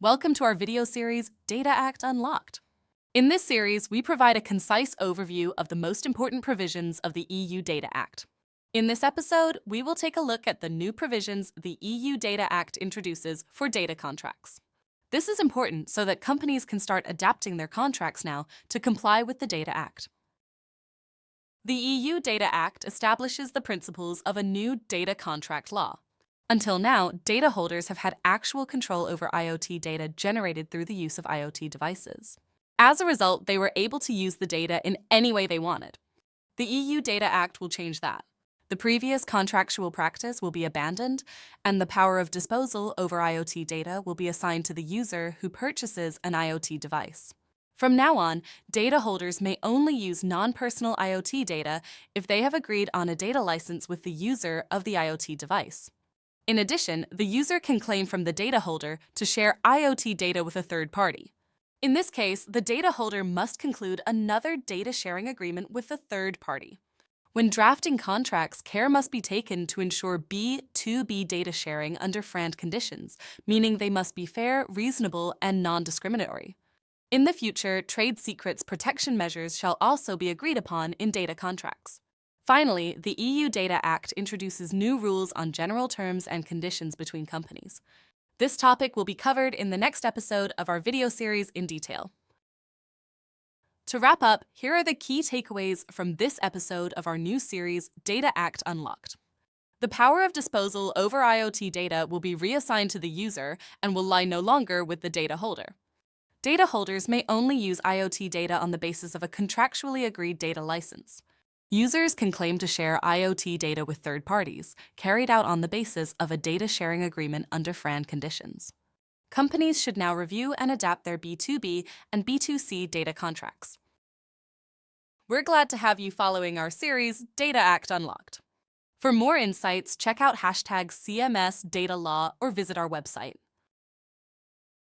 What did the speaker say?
Welcome to our video series, Data Act Unlocked. In this series, we provide a concise overview of the most important provisions of the EU Data Act. In this episode, we will take a look at the new provisions the EU Data Act introduces for data contracts. This is important so that companies can start adapting their contracts now to comply with the Data Act. The EU Data Act establishes the principles of a new data contract law. Until now, data holders have had actual control over IoT data generated through the use of IoT devices. As a result, they were able to use the data in any way they wanted. The EU Data Act will change that. The previous contractual practice will be abandoned, and the power of disposal over IoT data will be assigned to the user who purchases an IoT device. From now on, data holders may only use non-personal IoT data if they have agreed on a data license with the user of the IoT device. In addition, the user can claim from the data holder to share IoT data with a third party. In this case, the data holder must conclude another data sharing agreement with a third party. When drafting contracts, care must be taken to ensure B2B data sharing under FRAND conditions, meaning they must be fair, reasonable, and non-discriminatory. In the future, trade secrets protection measures shall also be agreed upon in data contracts. Finally, the EU Data Act introduces new rules on general terms and conditions between companies. This topic will be covered in the next episode of our video series in detail. To wrap up, here are the key takeaways from this episode of our new series, Data Act Unlocked. The power of disposal over IoT data will be reassigned to the user and will lie no longer with the data holder. Data holders may only use IoT data on the basis of a contractually agreed data license. Users can claim to share IoT data with third parties, carried out on the basis of a data sharing agreement under FRAND conditions. Companies should now review and adapt their B2B and B2C data contracts. We're glad to have you following our series, Data Act Unlocked. For more insights, check out #CMS Data Law or visit our website.